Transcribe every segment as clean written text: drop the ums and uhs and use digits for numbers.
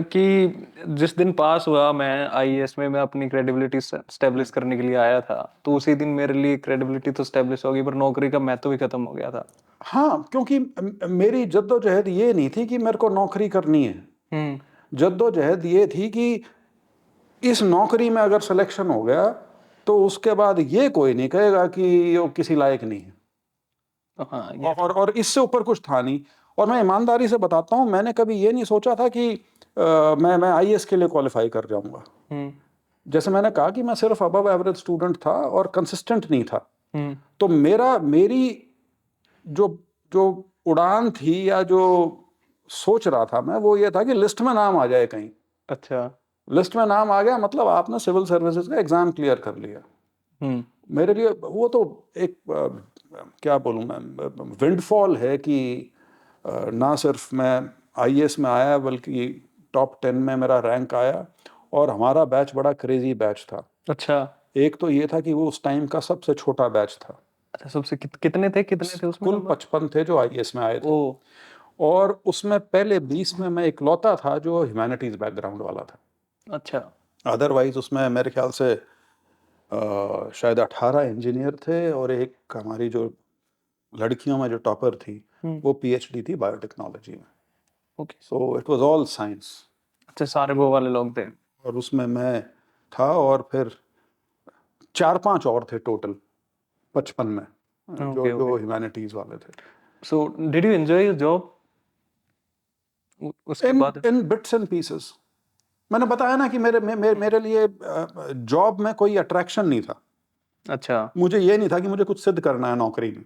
कि जिस दिन पास हुआ मैं आईएएस में, मैं अपनी क्रेडिबिलिटी स्टेब्लिश करने के लिए आया था, तो उसी दिन मेरे लिए क्रेडिबिलिटी तो स्टेब्लिश हो गई, पर नौकरी का महत्व भी खत्म हो गया था। हाँ, क्योंकि मेरी जद्दोजहद ये नहीं थी कि मेरे को नौकरी करनी है। हम्म। जद्दोजहद ये थी कि इस नौकरी में अगर सिलेक्शन हो गया तो उसके बाद ये कोई नहीं कहेगा कि वो किसी लायक नहीं है। हाँ, ये और इससे ऊपर कुछ था नहीं। और मैं ईमानदारी से बताता हूँ, मैंने कभी ये नहीं सोचा था कि मैं आईएएस के लिए क्वालिफाई कर जाऊंगा। हम्म। जैसे मैंने कहा कि मैं सिर्फ अबव एवरेज स्टूडेंट था और कंसिस्टेंट नहीं था। हम्म। तो मेरी जो जो उड़ान थी या जो सोच रहा था मैं, वो ये था कि लिस्ट में नाम आ जाए कहीं। अच्छा। लिस्ट में नाम आ गया मतलब आपने सिविल सर्विसेज का एग्जाम क्लियर कर लिया। हम्म। मेरे लिए वो तो एक क्या बोलूँ मैं, विंडफॉल है कि ना सिर्फ मैं आईएएस में आया बल्कि टॉप 10 में मेरा रैंक आया। और हमारा बैच बड़ा क्रेजी बैच था। अच्छा। एक तो ये था कि वो उस टाइम का सबसे छोटा बैच था। अच्छा, सबसे कितने थे उसमें कुल नंबर? 55 थे जो आईएएस में आए थे। ओ। और उसमें पहले 20 में मैं इकलौता था जो ह्यूमैनिटीज बैकग्राउंड वाला था। अच्छा। अदरवाइज उसमें मेरे ख्याल से शायद 18 इंजीनियर थे और एक हमारी जो लड़कियों में जो टॉपर थी हम्म। वो पीएचडी थी बायोटेक्नोलॉजी में। Okay. So it was all science. अच्छा, सारे वो वाले लोग थे। और उसमें मैं था और फिर 4-5 और थे टोटल 55 में, जो ओके, ओके। जो ह्यूमैनिटीज वाले थे। So did you enjoy your job उसके इन बाद? इन बिट्स एंड पीसेस। मैंने बताया ना कि मेरे लिए जॉब में कोई अट्रैक्शन नहीं था। अच्छा। मुझे ये नहीं था कि मुझे कुछ सिद्ध करना है नौकरी में।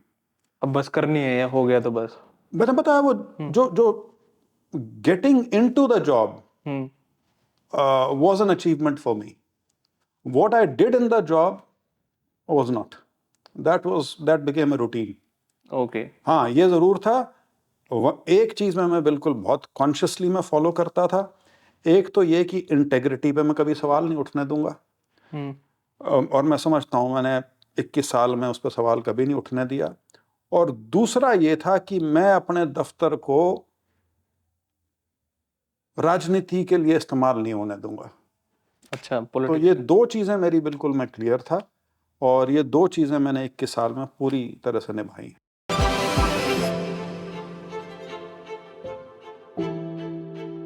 अब बस करनी है या हो गया तो बस? मैंने बताया वो हम्म। जो जो getting into the job hmm. was an achievement for me. What I did in the job was not. That became a routine. Okay. हाँ, ये जरूर था। एक चीज में मैं बिल्कुल बहुत कॉन्शियसली मैं फॉलो करता था। एक तो ये कि इंटेग्रिटी पे मैं कभी सवाल नहीं उठने दूंगा। हम्म। और मैं समझता हूँ मैंने 21 साल में उस पर सवाल कभी नहीं उठने दिया। और दूसरा ये था कि मैं अपने दफ्तर को राजनीति के लिए इस्तेमाल नहीं होने दूंगा। अच्छा, तो ये पॉलिटिक्स। दो चीज़ें मेरी बिल्कुल मैं क्लियर था। और ये दो चीज़ें मैंने 21 साल में पूरी तरह से निभाई।